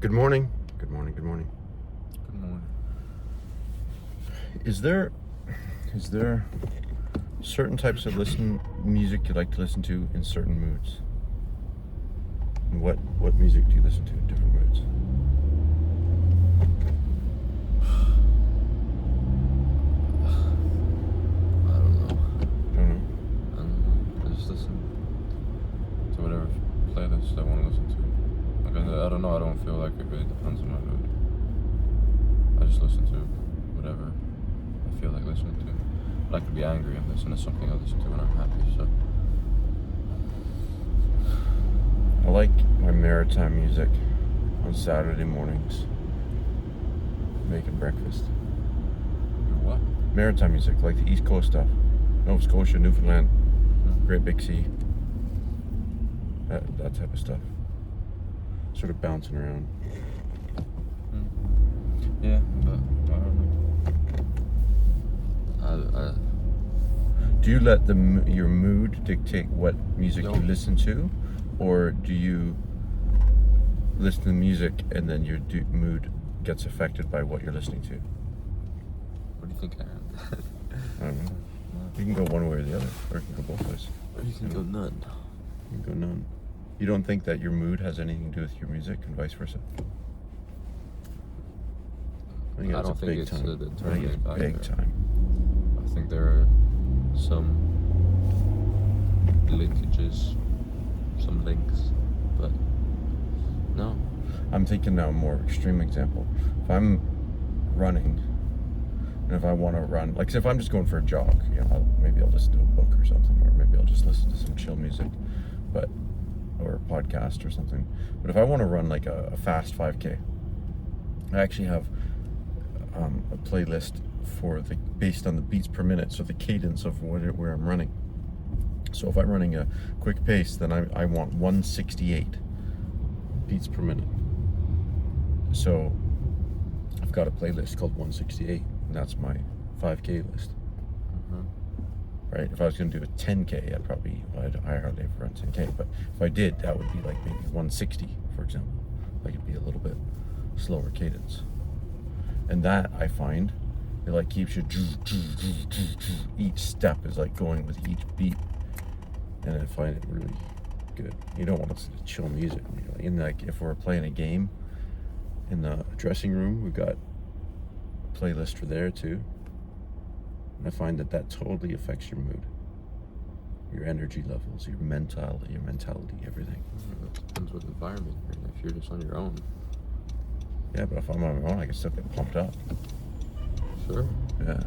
Good morning. Good morning. Good morning. Good morning. Is there certain types of music you like to listen to in certain moods? And what music do you listen to in different moods? I don't know. Don't know. I don't know. I just listen to whatever playlist I want to listen to. Like I don't know. I don't feel like it really depends on my mood. I just listen to whatever I feel like listening to. But I could be angry and listen to something I listen to when I'm happy. So I like my maritime music on Saturday mornings. Making breakfast. you're what? Maritime music, like the East Coast stuff. Nova Scotia, Newfoundland, Great Big Sea. That type of stuff. Sort of bouncing around. Yeah, but I don't know. Do you let your mood dictate what music No. you listen to, or do you listen to music and then your mood gets affected by what you're listening to? What do you think I am? I don't know. You can go one way or the other, or you can go both ways. Or you can go none. You can go none. You don't think that your mood has anything to do with your music and vice versa? I think I that's don't think it's a I think determining it's big factor. time. I think there are some linkages, some links, but no. I'm thinking now a more extreme example. If I'm running, and if I want to run, like if I'm just going for a jog, maybe I'll listen to a book or something, or maybe I'll just listen to some chill music, or a podcast or something. But if I want to run like a fast 5K, I actually have a playlist based on the beats per minute, so the cadence of where I'm running. So if I'm running a quick pace, then I want 168 beats per minute. So I've got a playlist called 168, and that's my 5K list. Right? If I was going to do a 10K, I hardly ever run 10K, but if I did, that would be like maybe 160, for example. Like it'd be a little bit slower cadence. And that, I find, it like keeps you, each step is like going with each beat, and I find it really good. You don't want to listen to chill music. If we're playing a game in the dressing room, we've got a playlist for there too. And I find that totally affects your mood, your energy levels, your mentality, everything. It depends what environment you're in. If you're just on your own. Yeah, but if I'm on my own, I can still get pumped up. Sure. Yeah.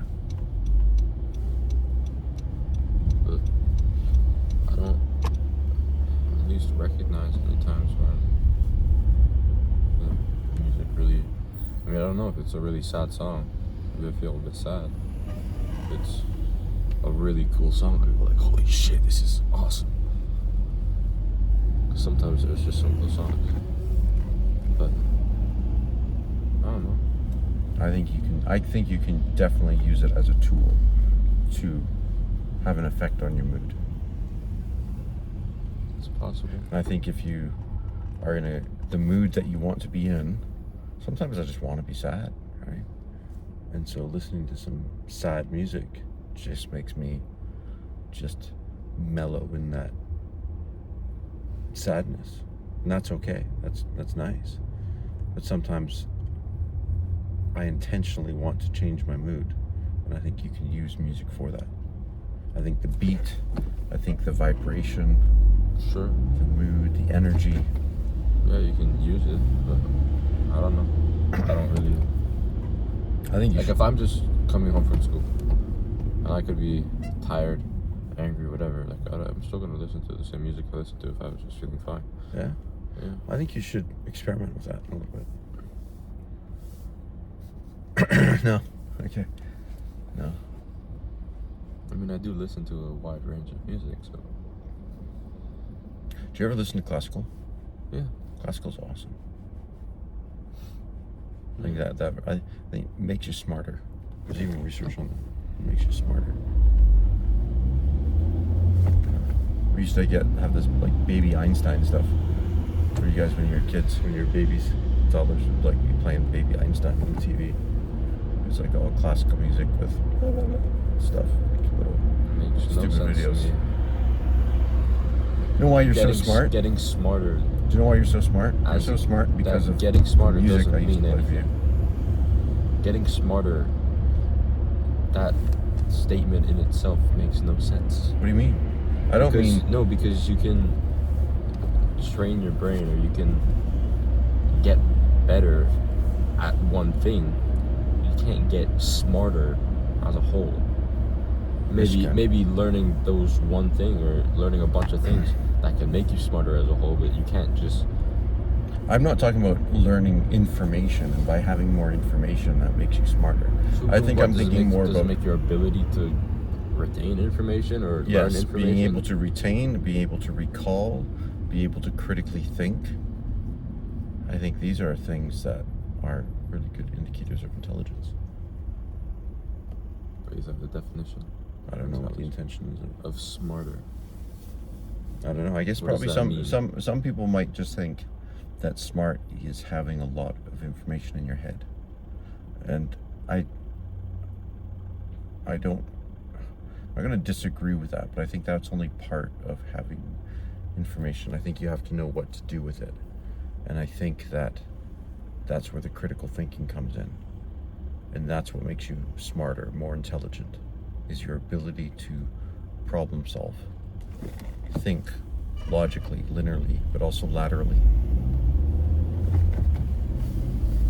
But I don't at least recognize any times when the music really, I don't know if it's a really sad song. Maybe I feel a bit sad. If it's a really cool song, I'd be like, holy shit, this is awesome. 'Cause sometimes there's just some cool songs. But I don't know. I think you can definitely use it as a tool to have an effect on your mood. It's possible. And I think if you are in the mood that you want to be in, sometimes I just want to be sad, right? And so listening to some sad music just makes me just mellow in that sadness. And that's okay. That's nice. But sometimes I intentionally want to change my mood, and I think you can use music for that. I think the beat, I think the vibration, Sure. the mood, the energy. Yeah, you can use it, but I don't know. I don't really. I think you Like should. if I'm just coming home from school, and I could be tired, angry, whatever. Like I'm still gonna listen to the same music I listened to if I was just feeling fine. Yeah. Yeah. I think you should experiment with that a little bit. No. Okay. No. I do listen to a wide range of music, so Do you ever listen to classical? yeah. Classical's awesome. I think I think it makes you smarter. There's even research on that. It makes you smarter. We used to have this like baby Einstein stuff For you guys when you were kids, when you were babies, toddlers would like be playing Baby Einstein on the TV. It's like all classical music with stuff, like little Makes no stupid sense videos. to me. You know why you're so smart? Getting smarter. Do you know why you're so smart? You're As so smart because that of getting smarter the music doesn't I used to mean play for you. anything. Getting smarter, that statement in itself makes no sense. What do you mean? I don't mean... No, because you can train your brain, or you can get better at one thing. You can't get smarter as a whole. Maybe learning those one thing, or learning a bunch of things that can make you smarter as a whole, but you can't just... I'm not talking about learning information, and by having more information that makes you smarter. So I think I'm thinking more does about... it make your ability to retain information or learn Yes, information? being able to retain, being able to recall, be able to critically think. I think these are things that are really good indicators of intelligence. Is that the definition? I don't know what the intention is of smarter. I don't know. I guess What does probably that mean? some people might just think that smart is having a lot of information in your head, and I don't. I'm going to disagree with that, but I think that's only part of having information. I think you have to know what to do with it, and I think that's where the critical thinking comes in, and that's what makes you smarter, more intelligent, is your ability to problem solve, think logically, linearly, but also laterally,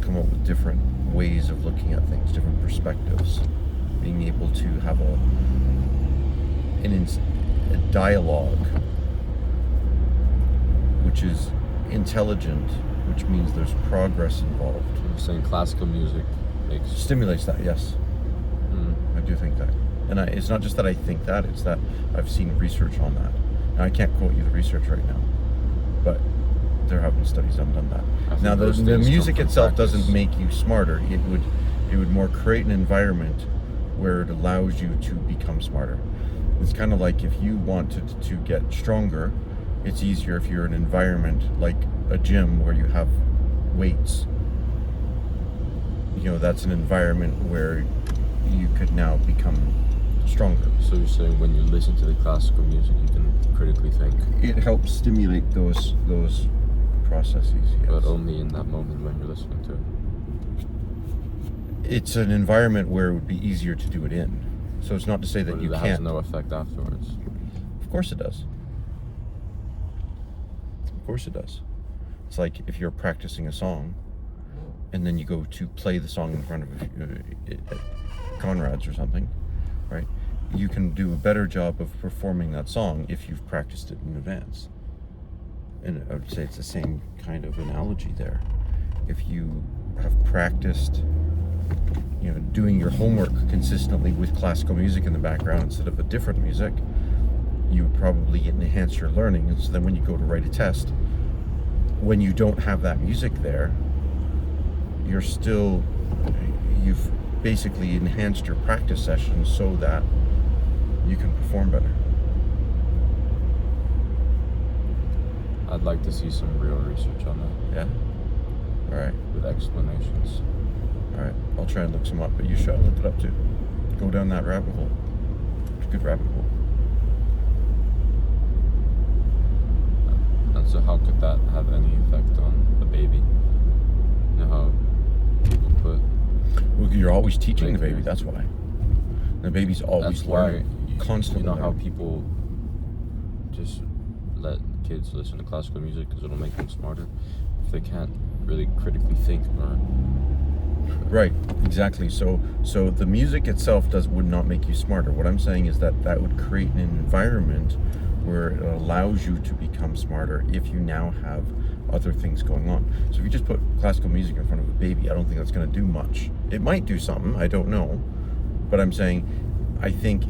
come up with different ways of looking at things, different perspectives, being able to have a dialogue which is intelligent, which means there's progress involved. I'm saying classical music Stimulates that, yes. I do think that. And it's not just that I think that, it's that I've seen research on that. Now, I can't quote you the research right now, but there have been studies that have done that. Now, the music itself doesn't make you smarter. It would more create an environment where it allows you to become smarter. It's kind of like if you wanted to get stronger, it's easier if you're in an environment like a gym where you have weights. You know, that's an environment where you could now become stronger. So you're saying when you listen to the classical music, you can critically think? It helps stimulate those processes, yes. But only in that moment when you're listening to it. It's an environment where it would be easier to do it in. So it's not to say that you can't. It has no effect afterwards. Of course it does. Of course it does. It's like if you're practicing a song, and then you go to play the song in front of Conrad's or something, right? You can do a better job of performing that song if you've practiced it in advance. And I would say it's the same kind of analogy there. If you have practiced, you know, doing your homework consistently with classical music in the background instead of a different music, you would probably enhance your learning. And so then when you go to write a test, when you don't have that music there, you've basically enhanced your practice sessions so that you can perform better. I'd like to see some real research on that. Yeah? Alright. With explanations. Alright. I'll try and look some up, but you should look it up too. Go down that rabbit hole. It's a good rabbit hole. And so how could that have any effect on a baby? You know how people put... Well, you're always teaching the baby, that's why. The baby's always learning. Constantly. You know how learning. people just let kids listen to classical music because it'll make them smarter if they can't really critically think or... Right, exactly. So the music itself would not make you smarter. What I'm saying is that would create an environment where it allows you to become smarter if you now have other things going on. So if you just put classical music in front of a baby, I don't think that's going to do much. It might do something, I don't know. But I'm saying, I think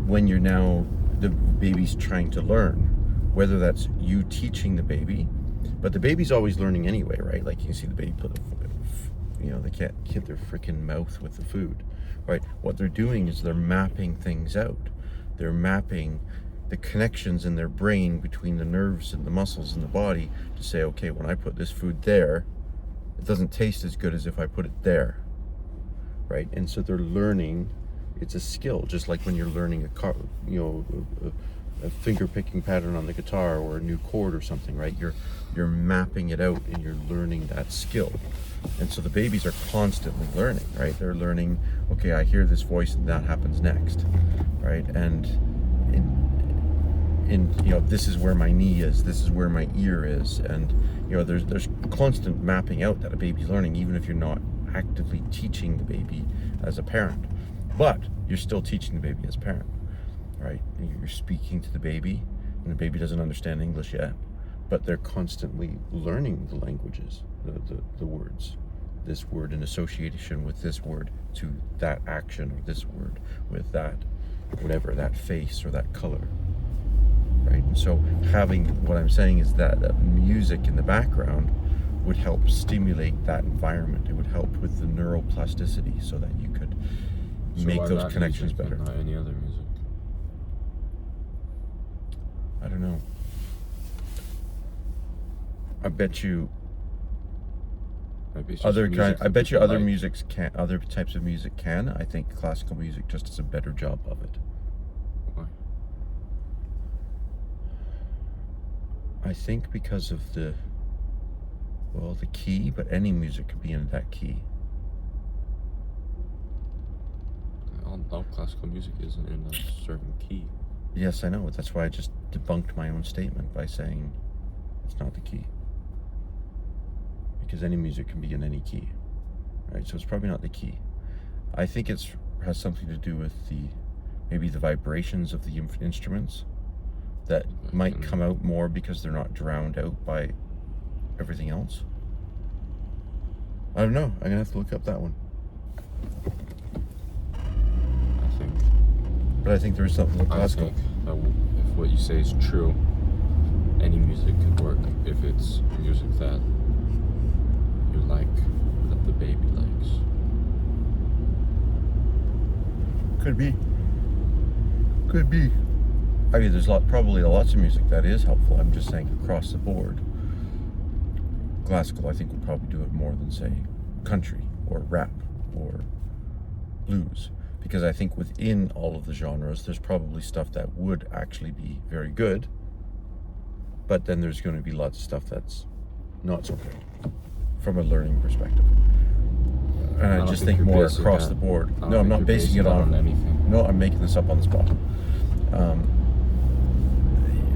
when you're now, the baby's trying to learn, whether that's you teaching the baby, but the baby's always learning anyway, right? Like you see the baby put they can't hit their freaking mouth with the food, right? What they're doing is they're mapping things out. They're mapping the connections in their brain between the nerves and the muscles in the body to say, okay, when I put this food there, it doesn't taste as good as if I put it there, right? And so they're learning. It's a skill, just like when you're learning a finger picking pattern on the guitar or a new chord or something, right? You're mapping it out and you're learning that skill. And so the babies are constantly learning, right? They're learning, okay, I hear this voice and that happens next, right? And this is where my knee is, this is where my ear is, and there's constant mapping out that a baby's learning, even if you're not actively teaching the baby as a parent, but you're still teaching the baby as a parent, right? You're speaking to the baby, and the baby doesn't understand English yet, but they're constantly learning the languages, the words, this word in association with this word to that action, or this word with that, whatever, that face or that color. Right? And so what I'm saying is that music in the background would help stimulate that environment. It would help with the neuroplasticity so that you could make those connections better. Not any other music? I don't know. I bet you other musics can, other types of music can. I think classical music just does a better job of it. Why? I think because of the key, but any music could be in that key. All classical music isn't in a certain key. Yes, I know. That's why I just debunked my own statement by saying it's not the key. Because any music can be in any key, right? So it's probably not the key. I think it has something to do with maybe the vibrations of the instruments that might come out more because they're not drowned out by everything else. I don't know. I'm gonna have to look up that one. But I think there is something with classical. I think if what you say is true, any music could work if it's music that you like, that the baby likes. Could be. I mean, there's probably lots of music that is helpful. I'm just saying across the board. Classical, I think, would probably do it more than, say, country or rap or blues. Because I think within all of the genres, there's probably stuff that would actually be very good, but then there's going to be lots of stuff that's not so good from a learning perspective. And I just think more across the board. No, I'm not basing it on anything. No, I'm making this up on the spot.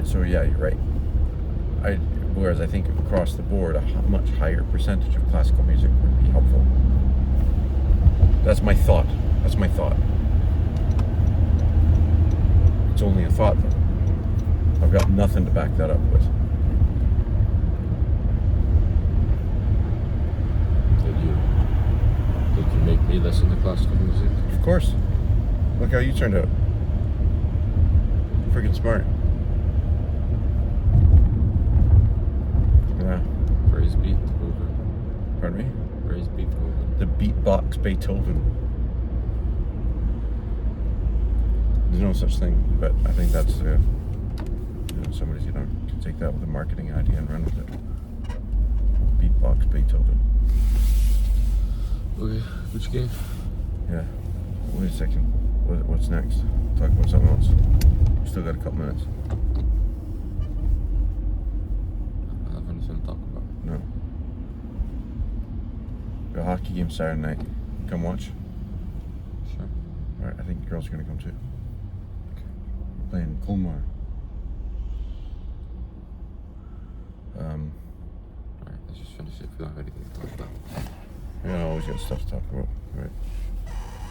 So yeah, you're right. Whereas I think across the board, a much higher percentage of classical music would be helpful. That's my thought. It's only a thought, though. I've got nothing to back that up with. Did you make me listen to classical music? Of course. Look how you turned out. Freaking smart. Yeah. Praise Beethoven. Pardon me? Praise Beethoven. The beatbox Beethoven. There's no such thing, but I think that's somebody's can take that with a marketing idea and run with it. Beatbox Beethoven. Okay, which game? Yeah. Wait a second. What's next? Talk about something else. Still got a couple minutes. I have anything to talk about. No. Got a hockey game Saturday night. Come watch. Sure. Alright, I think the girls are gonna come too. Playing Colmar. Alright, let's just finish it if we don't have anything to talk about. Yeah, I always got stuff to talk about. Right.